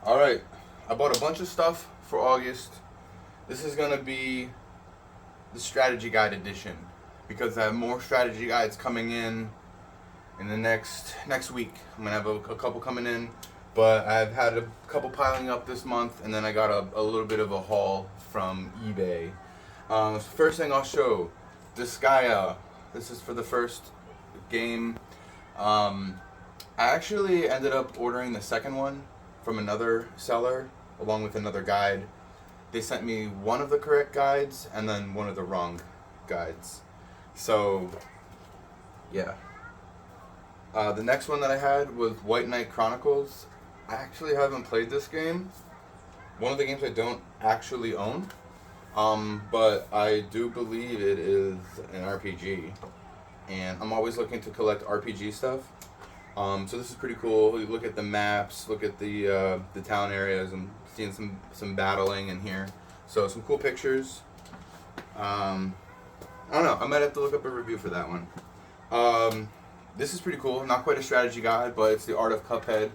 Alright, I bought a bunch of stuff for August. This is going to be the strategy guide edition because I have more strategy guides coming in the next week. I'm going to have a couple coming in, but I've had a couple piling up this month, and then I got a little bit of a haul from eBay. First thing I'll show, Disgaea. This is for the first game. I actually ended up ordering the second one from another seller along with another guide. They sent me one of the correct guides and then one of the wrong guides. So, yeah. The next one that I had was White Knight Chronicles. I actually haven't played this game. One of the games I don't actually own. But I do believe it is an RPG. And I'm always looking to collect RPG stuff. So this is pretty cool. You look at the maps, look at the town areas. I'm seeing some battling in here. So some cool pictures. I don't know. I might have to look up a review for that one. This is pretty cool. Not quite a strategy guide, but it's the Art of Cuphead.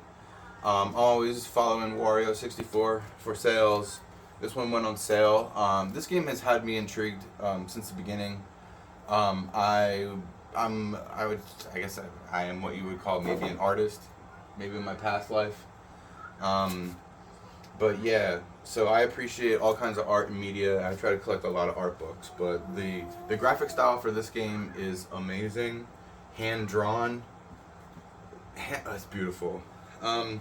Always following Wario64 for sales. This one went on sale. This game has had me intrigued since the beginning. I guess I am what you would call maybe an artist, maybe in my past life. But yeah, so I appreciate all kinds of art and media. I try to collect a lot of art books, but the graphic style for this game is amazing, hand drawn. It's beautiful. If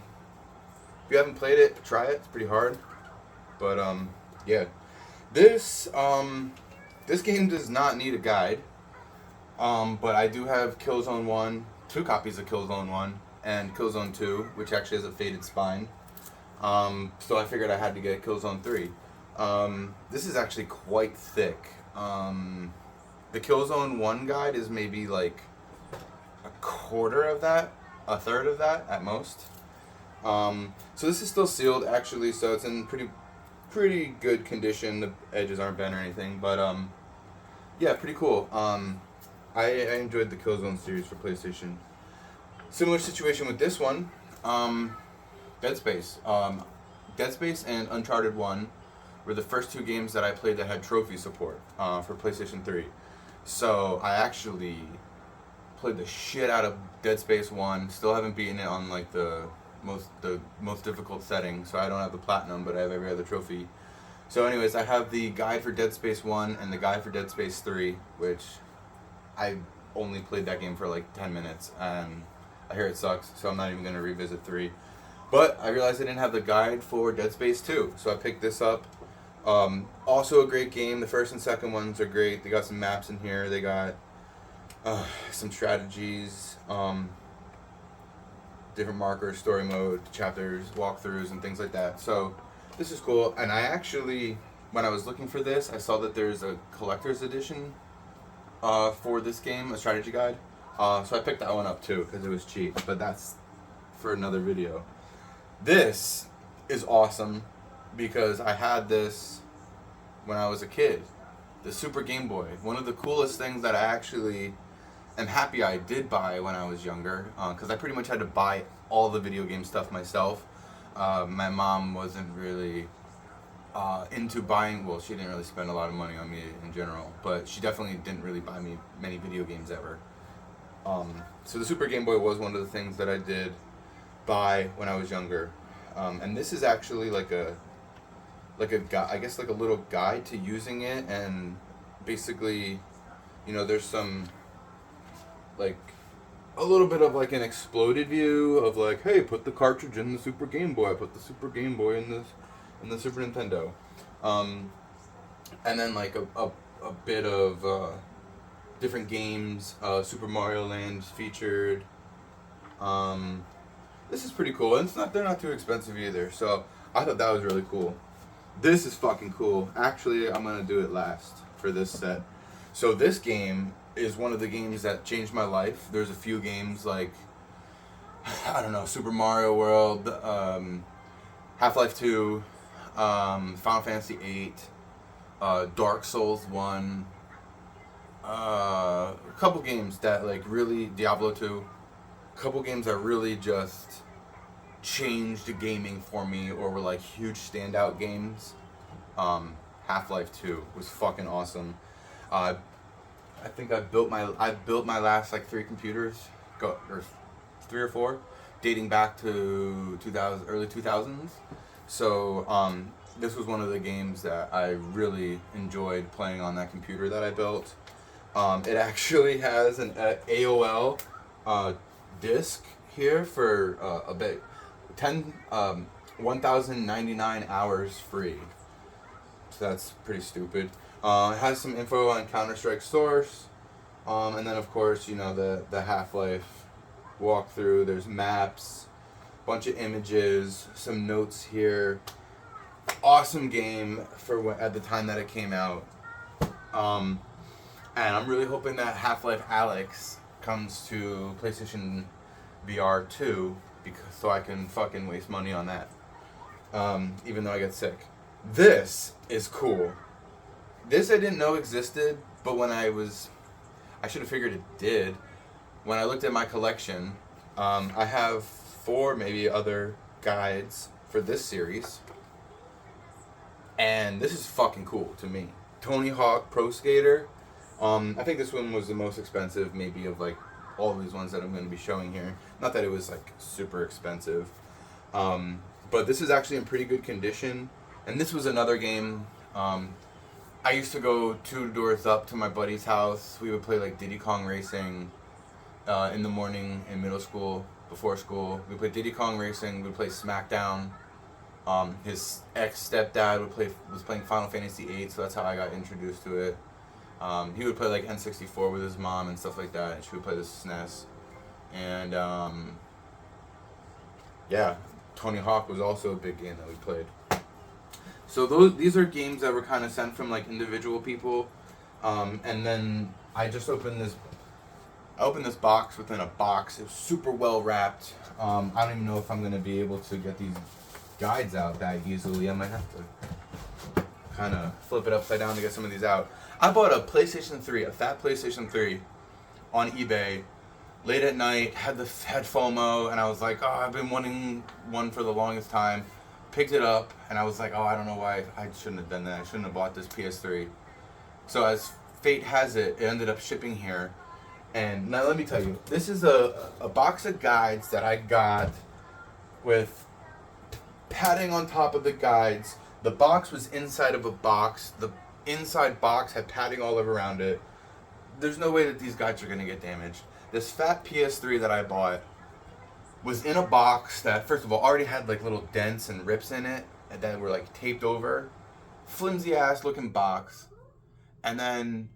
you haven't played it, try it. It's pretty hard, but yeah, this game does not need a guide. But I do have Killzone 1, 2 copies of Killzone 1, and Killzone 2, which actually has a faded spine. So I figured I had to get Killzone 3. This is actually quite thick. The Killzone 1 guide is maybe like a quarter of that, a third of that at most. So this is still sealed actually, so it's in pretty good condition. The edges aren't bent or anything, but yeah, pretty cool. I enjoyed the Killzone series for PlayStation. Similar situation with this one, Dead Space. Dead Space and Uncharted 1 were the first 2 games that I played that had trophy support for PlayStation 3. So I actually played the shit out of Dead Space 1. Still haven't beaten it on like the most difficult setting, so I don't have the platinum, but I have every other trophy. So anyways, I have the guide for Dead Space 1 and the guide for Dead Space 3, which I only played that game for like 10 minutes, and I hear it sucks, so I'm not even going to revisit 3. But I realized I didn't have the guide for Dead Space 2, so I picked this up. Also a great game. The first and second ones are great. They got some maps in here. They got some strategies, different markers, story mode, chapters, walkthroughs, and things like that. So this is cool. And I actually, when I was looking for this, I saw that there's a collector's edition for this game, a strategy guide. So I picked that one up too because it was cheap, but that's for another video. This is awesome because I had this when I was a kid, the Super Game Boy. One of the coolest things that I actually am happy I did buy when I was younger, because I pretty much had to buy all the video game stuff myself. My mom wasn't really into buying, well, she didn't really spend a lot of money on me in general, but she definitely didn't really buy me many video games ever. So the Super Game Boy was one of the things that I did buy when I was younger. And this is actually like a I guess like a little guide to using it, and basically, you know, there's some like a little bit of like an exploded view of like, hey, put the cartridge in the Super Game Boy, put the Super Game Boy in the Super Nintendo, and then like a bit of different games. Super Mario Land featured. This is pretty cool, and they're not too expensive either. So I thought that was really cool. This is fucking cool. Actually, I'm gonna do it last for this set. So this game is one of the games that changed my life. There's a few games like, I don't know, Super Mario World, Half-Life 2, Final Fantasy 8, Dark Souls 1, a couple games that like really, Diablo 2, a couple games that really just changed gaming for me or were like huge standout games. Half-Life 2 was fucking awesome. I think I built my last like 3 computers, or 3 or 4, dating back to 2000 early 2000s. So this was one of the games that I really enjoyed playing on that computer that I built. It actually has an AOL disc here for a bit 1,099 hours free. So that's pretty stupid. It has some info on Counter-Strike Source, and then of course, you know, the Half-Life walkthrough. There's maps, bunch of images, some notes here. Awesome game for at the time that it came out. And I'm really hoping that Half-Life Alyx comes to PlayStation VR 2, so I can fucking waste money on that. Even though I get sick. This is cool. This I didn't know existed, but when I should have figured it did. When I looked at my collection, I have 4 maybe other guides for this series. And this is fucking cool to me. Tony Hawk Pro Skater. I think this one was the most expensive maybe of like all of these ones that I'm going to be showing here. Not that it was like super expensive. But this is actually in pretty good condition. And this was another game. I used to go 2 doors up to my buddy's house. We would play like Diddy Kong Racing in the morning in middle school, before school. We played Diddy Kong Racing. We would play SmackDown. His ex-stepdad was playing Final Fantasy VIII, so that's how I got introduced to it. He would play like N64 with his mom and stuff like that, and she would play the SNES. And yeah, Tony Hawk was also a big game that we played. So these are games that were kind of sent from like individual people, and then I just opened this box within a box. It was super well wrapped. I don't even know if I'm gonna be able to get these guides out that easily. I might have to kind of flip it upside down to get some of these out. I bought a PlayStation 3, a fat PlayStation 3, on eBay late at night. Had FOMO, and I was like, oh, I've been wanting one for the longest time. Picked it up, and I was like, oh, I don't know why I shouldn't have done that. I shouldn't have bought this PS3. So as fate has it, it ended up shipping here. And now let me tell you, this is a box of guides that I got with padding on top of the guides. The box was inside of a box. The inside box had padding all over around it. There's no way that these guides are going to get damaged. This fat PS3 that I bought was in a box that, first of all, already had like little dents and rips in it that were like taped over. Flimsy ass looking box. And then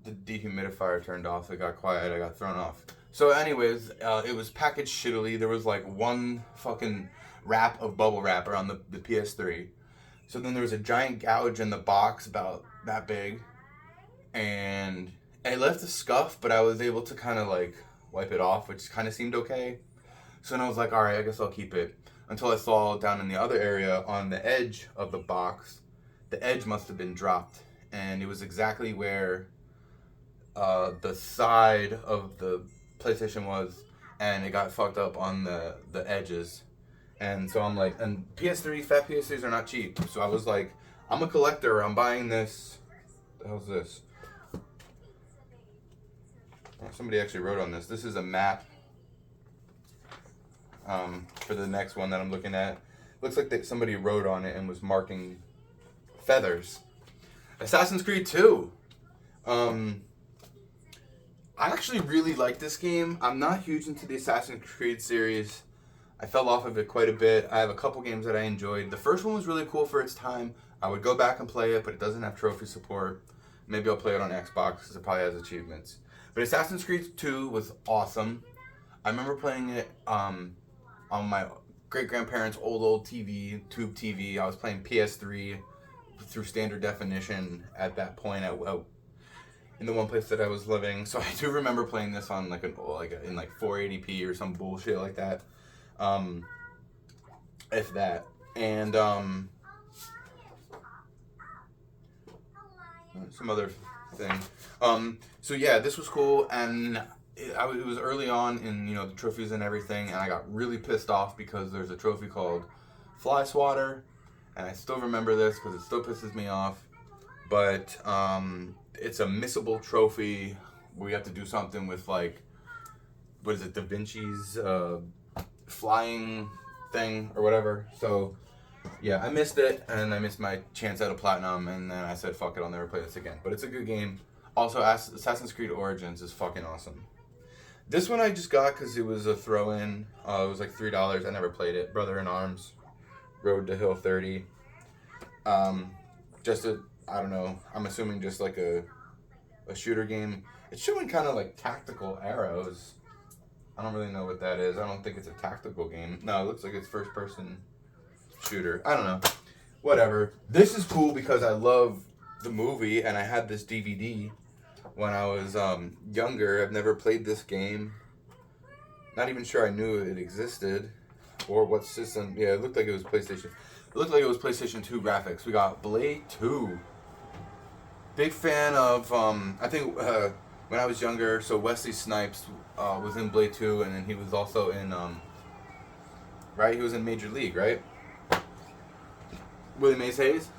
the dehumidifier turned off. It got quiet. I got thrown off. So anyways, it was packaged shittily. There was like one fucking wrap of bubble wrap around the PS3. So then there was a giant gouge in the box about that big. And it left a scuff, but I was able to kind of like wipe it off, which kind of seemed okay. So then I was like, all right, I guess I'll keep it. Until I saw down in the other area on the edge of the box, the edge must have been dropped. And it was exactly where the side of the PlayStation was, and it got fucked up on the edges. And so I'm like, and fat PS3s are not cheap. So I was like, I'm a collector, I'm buying this. What the hell's this? Somebody actually wrote on this. This is a map for the next one that I'm looking at. Looks like somebody wrote on it and was marking feathers. Assassin's Creed 2. I actually really like this game. I'm not huge into the Assassin's Creed series. I fell off of it quite a bit. I have a couple games that I enjoyed. The first one was really cool for its time. I would go back and play it, but it doesn't have trophy support. Maybe I'll play it on Xbox because it probably has achievements. But Assassin's Creed 2 was awesome. I remember playing it on my great-grandparents' old TV, tube TV. I was playing PS3 through standard definition at that point in the one place that I was living. So I do remember playing this on in 480p or some bullshit like that. If that. And some other thing. So yeah, this was cool, and it was early on in the trophies and everything, and I got really pissed off because there's a trophy called Fly Swatter, and I still remember this because it still pisses me off. But it's a missable trophy. We have to do something with like, what is it, Da Vinci's flying thing or whatever. So yeah, I missed it, and I missed my chance at a platinum, and then I said, fuck it, I'll never play this again. But it's a good game. Also, Assassin's Creed Origins is fucking awesome. This one I just got because it was a throw-in. It was like $3. I never played it. Brother in Arms, Road to Hill 30. Just a, I don't know, I'm assuming just like a shooter game. It's showing kind of like tactical arrows. I don't really know what that is. I don't think it's a tactical game. No, it looks like it's first-person shooter. I don't know. Whatever. This is cool because I love the movie, and I had this DVD when I was younger. I've never played this game. Not even sure I knew it existed or what system. Yeah, it looked like it was PlayStation. It looked like it was PlayStation 2 graphics. We got Blade 2. Big fan of, I think when I was younger, so Wesley Snipes was in Blade 2, and then he was also in, right? He was in Major League, right? Willie Mays Hayes.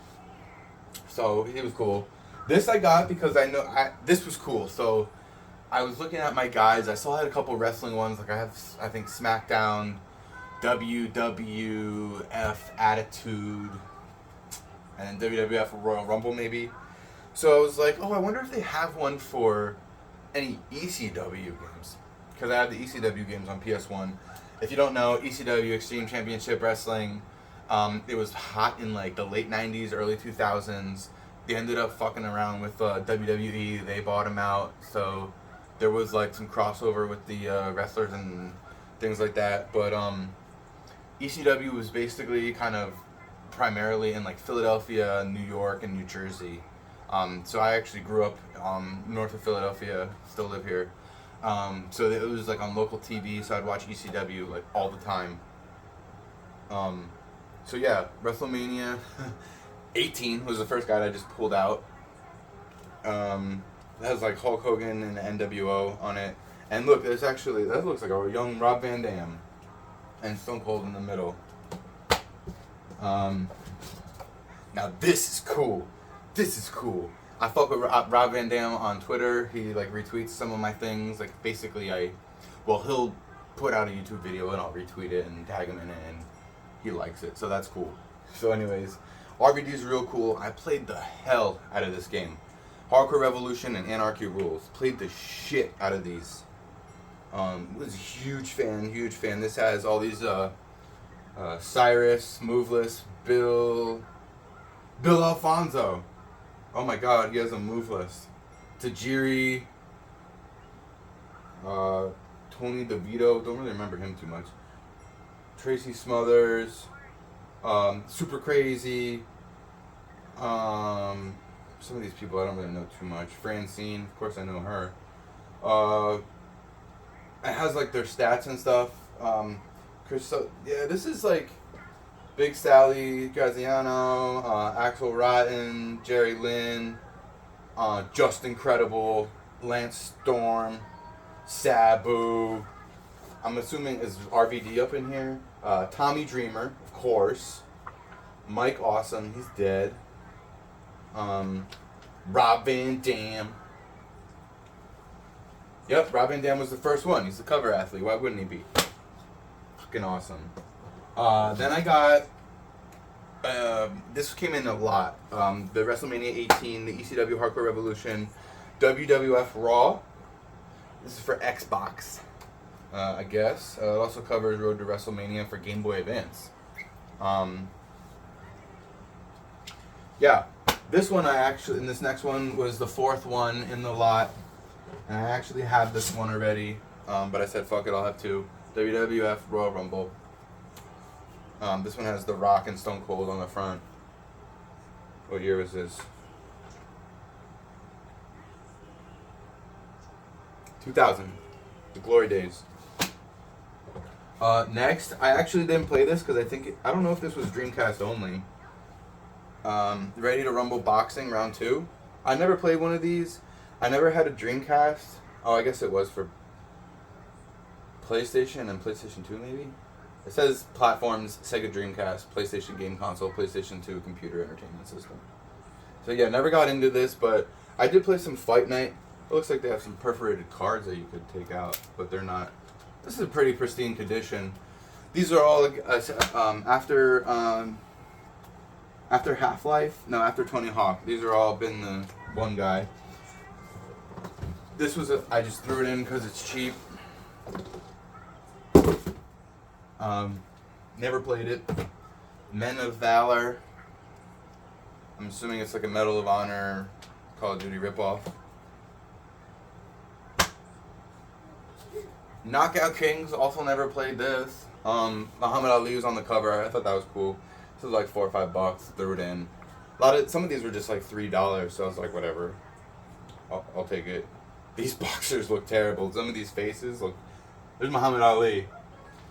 So he was cool. This I got because this was cool. So I was looking at my guides. I still had a couple wrestling ones. Like I think SmackDown, WWF Attitude, and WWF Royal Rumble maybe. So I was like, oh, I wonder if they have one for any ECW games. Because I have the ECW games on PS1. If you don't know, ECW, Extreme Championship Wrestling, it was hot in like the late 90s, early 2000s. They ended up fucking around with WWE. They bought them out. So there was like some crossover with the wrestlers and things like that. But ECW was basically kind of primarily in like Philadelphia, New York, and New Jersey. So I actually grew up north of Philadelphia, still live here. So it was like on local TV, so I'd watch ECW like all the time. So yeah, WrestleMania 18 was the first guy I just pulled out. It has like Hulk Hogan and NWO on it. And look, there's actually, that looks like a young Rob Van Dam. And Stone Cold in the middle. Now this is cool. This is cool. I fuck with Rob Van Dam on Twitter. He like retweets some of my things. Like basically he'll put out a YouTube video and I'll retweet it and tag him in it and he likes it. So that's cool. So anyways, RVD is real cool. I played the hell out of this game. Hardcore Revolution and Anarchy Rules. Played the shit out of these. Was a huge fan. This has all these Cyrus, Moveless, Bill Alfonso. Oh my god, he has a move list. Tajiri, Tony DeVito, don't really remember him too much. Tracy Smothers, Super Crazy, some of these people I don't really know too much. Francine, of course I know her. It has like their stats and stuff. Yeah, this is like Big Sally Graziano, Axel Rotten, Jerry Lynn, Just Incredible, Lance Storm, Sabu. I'm assuming is RVD up in here. Tommy Dreamer, of course. Mike Awesome, he's dead. Rob Van Dam. Yep, Rob Van Dam was the first one. He's the cover athlete. Why wouldn't he be? Fucking awesome. Then I got, this came in a lot. The WrestleMania 18, the ECW Hardcore Revolution, WWF Raw. This is for Xbox, I guess. It also covers Road to WrestleMania for Game Boy Advance. Yeah, this one and this next one was the fourth one in the lot. And I actually have this one already, but I said fuck it, I'll have two. WWF Royal Rumble. This one has The Rock and Stone Cold on the front. What year was this? 2000. The glory days. Next, I actually didn't play this because I don't know if this was Dreamcast only. Ready to Rumble Boxing Round 2. I never played one of these. I never had a Dreamcast. Oh, I guess it was for PlayStation and PlayStation 2 maybe? It says platforms, Sega Dreamcast, PlayStation game console, PlayStation 2 computer entertainment system. So yeah, never got into this, but I did play some Fight Night. It looks like they have some perforated cards that you could take out, but they're not. This is a pretty pristine condition. These are all after Half-Life, no, after Tony Hawk. These are all been the one guy. This was I just threw it in because it's cheap. Never played it. Men of Valor. I'm assuming it's like a Medal of Honor Call of Duty ripoff. Knockout Kings, also never played this. Muhammad Ali was on the cover. I thought that was cool. This was like $4 or $5. Threw it in. Some of these were just like $3, so I was like, whatever. I'll take it. These boxers look terrible. Some of these faces look. There's Muhammad Ali,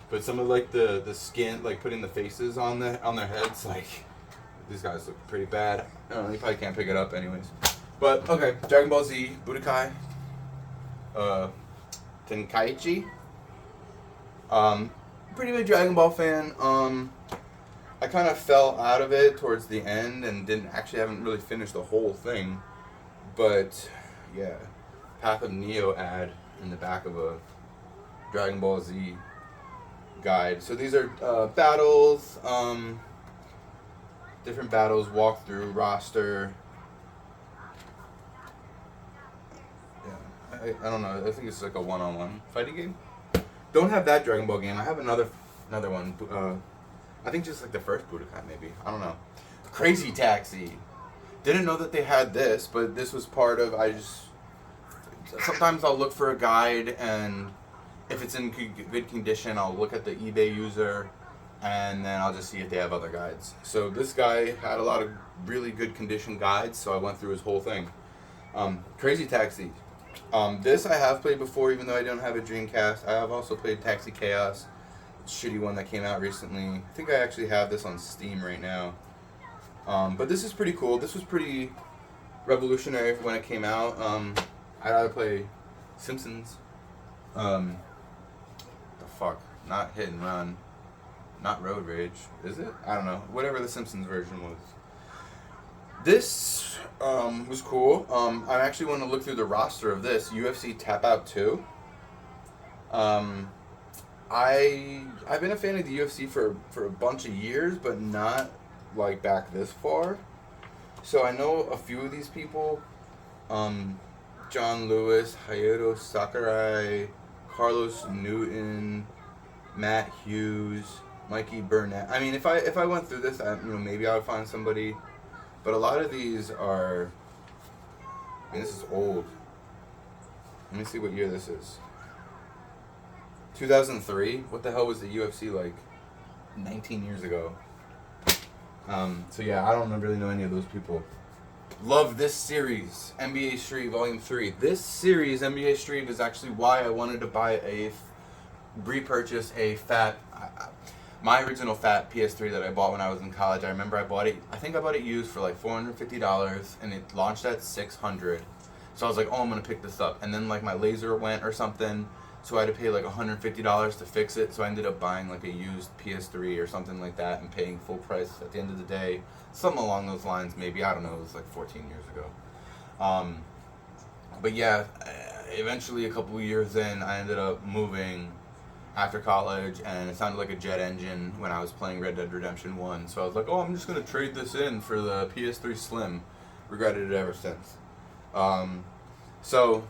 but some of like the skin, like putting the faces on their heads, like these guys look pretty bad. I don't know. You probably can't pick it up, anyways. But okay, Dragon Ball Z, Budokai, Tenkaichi. Pretty big Dragon Ball fan. I kind of fell out of it towards the end and haven't really finished the whole thing. But yeah, Path of Neo ad in the back of a Dragon Ball Z guide. So these are battles, different battles, walkthrough, roster. Yeah, I don't know. I think it's like a one-on-one fighting game. Don't have that Dragon Ball game. I have another one. I think just like the first Budokai, maybe. I don't know. Crazy Taxi. Didn't know that they had this, but this was part of. Sometimes I'll look for a guide, and if it's in good condition, I'll look at the eBay user, and then I'll just see if they have other guides. So this guy had a lot of really good condition guides, so I went through his whole thing. Crazy Taxi. This I have played before, even though I don't have a Dreamcast. I have also played Taxi Chaos, shitty one that came out recently. I think I actually have this on Steam right now. But this is pretty cool. This was pretty revolutionary when it came out. I'd rather play Simpsons. The fuck? Not Hit and Run. Not Road Rage. Is it? I don't know. Whatever the Simpsons version was. This was cool. I actually want to look through the roster of this. UFC Tap Out 2. I've been a fan of the UFC for a bunch of years, but not like back this far. So I know a few of these people. John Lewis, Hayato Sakurai, Carlos Newton, Matt Hughes, Mikey Burnett. I mean, if I went through this, maybe I would find somebody. But a lot of these are. I mean, this is old. Let me see what year this is. 2003. What the hell was the UFC like? 19 years ago. So yeah, I don't really know any of those people. Love this series, NBA Street Volume 3. This series, NBA Street, is actually why I wanted to repurchase a fat, my original fat PS3 that I bought when I was in college. I remember I bought it used for like $450, and it launched at $600. So I was like, oh, I'm going to pick this up. And then like my laser went or something, so I had to pay like $150 to fix it. So I ended up buying like a used PS3 or something like that and paying full price at the end of the day. Something along those lines, maybe. I don't know. It was like 14 years ago. But yeah, eventually a couple of years in, I ended up moving after college, and it sounded like a jet engine when I was playing Red Dead Redemption 1. So I was like, oh, I'm just going to trade this in for the PS3 Slim. Regretted it ever since. So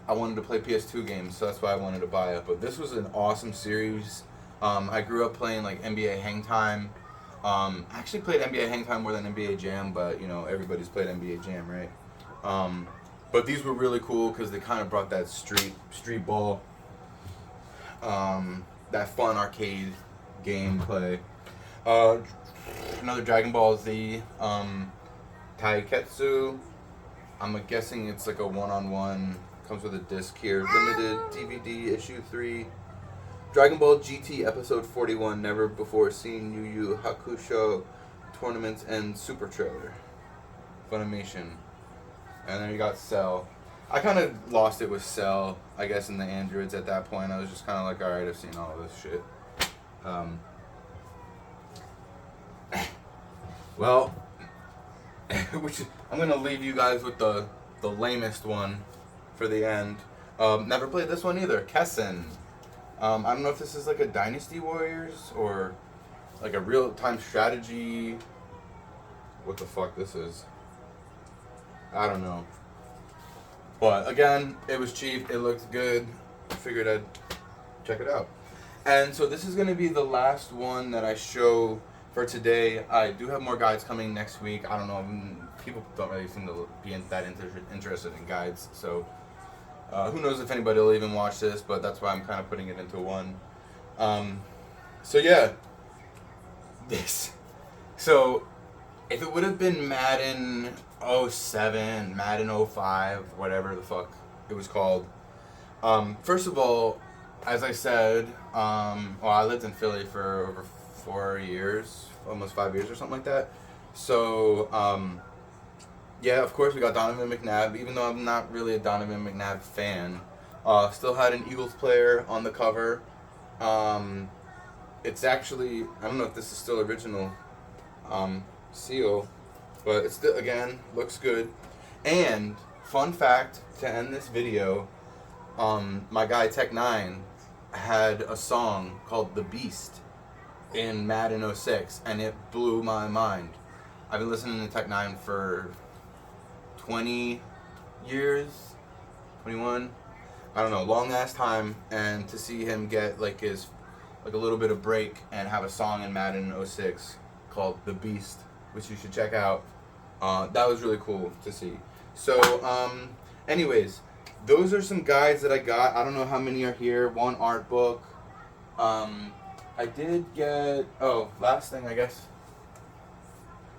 I wanted to play PS2 games, so that's why I wanted to buy it. But this was an awesome series. I grew up playing like NBA Hang Time. I actually played NBA Hang Time more than NBA Jam, but everybody's played NBA Jam, right? But these were really cool because they kind of brought that street ball, that fun arcade gameplay. Another Dragon Ball Z, Taiketsu. I'm guessing it's like a one-on-one. Comes with a disc here. Limited DVD issue 3. Dragon Ball GT episode 41. Never before seen Yu Yu Hakusho tournaments and super trailer. Funimation. And then you got Cell. I kind of lost it with Cell, I guess, in the Androids at that point. I was just kind of like, alright, I've seen all of this shit. Well, which I'm going to leave you guys with the lamest one for the end. Never played this one either. Kessen. I don't know if this is like a Dynasty Warriors or like a real-time strategy. What the fuck this is. I don't know. But again, it was cheap. It looked good. I figured I'd check it out. And so this is going to be the last one that I show for today. I do have more guides coming next week. I don't know. People don't really seem to be that interested in guides. So who knows if anybody will even watch this. But that's why I'm kind of putting it into one. So yeah. This. So if it would have been Madden 07, Madden 05, whatever the fuck it was called. First of all, as I said, I lived in Philly for over 4 years, almost 5 years or something like that. So, yeah, of course we got Donovan McNabb, even though I'm not really a Donovan McNabb fan. Still had an Eagles player on the cover. It's actually, I don't know if this is still original seal, but it still, again, looks good. And, fun fact, to end this video, my guy Tech9 had a song called The Beast in Madden 06, and it blew my mind. I've been listening to Tech9 for 20 years, 21, I don't know, long ass time, and to see him get like a little bit of break and have a song in Madden 06 called The Beast, which you should check out. That was really cool to see. So, anyways, those are some guides that I got. I don't know how many are here. One art book. I did get... Oh, last thing, I guess.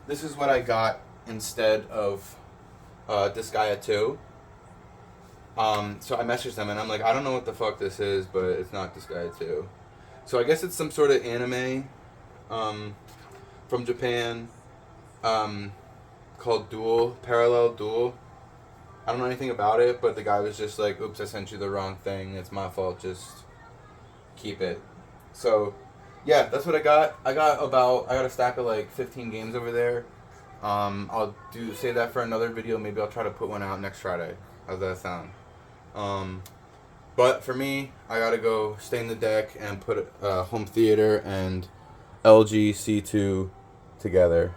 This is what I got instead of Disgaea 2. So I messaged them, and I'm like, I don't know what the fuck this is, but it's not Disgaea 2. So I guess it's some sort of anime from Japan called Parallel Duel. I don't know anything about it, but the guy was just like, oops, I sent you the wrong thing. It's my fault. Just keep it. So, yeah, that's what I got. I got a stack of like 15 games over there. I'll save that for another video. Maybe I'll try to put one out next Friday. How's that sound? But for me, I gotta go stain the deck and put home theater and LG C2 together.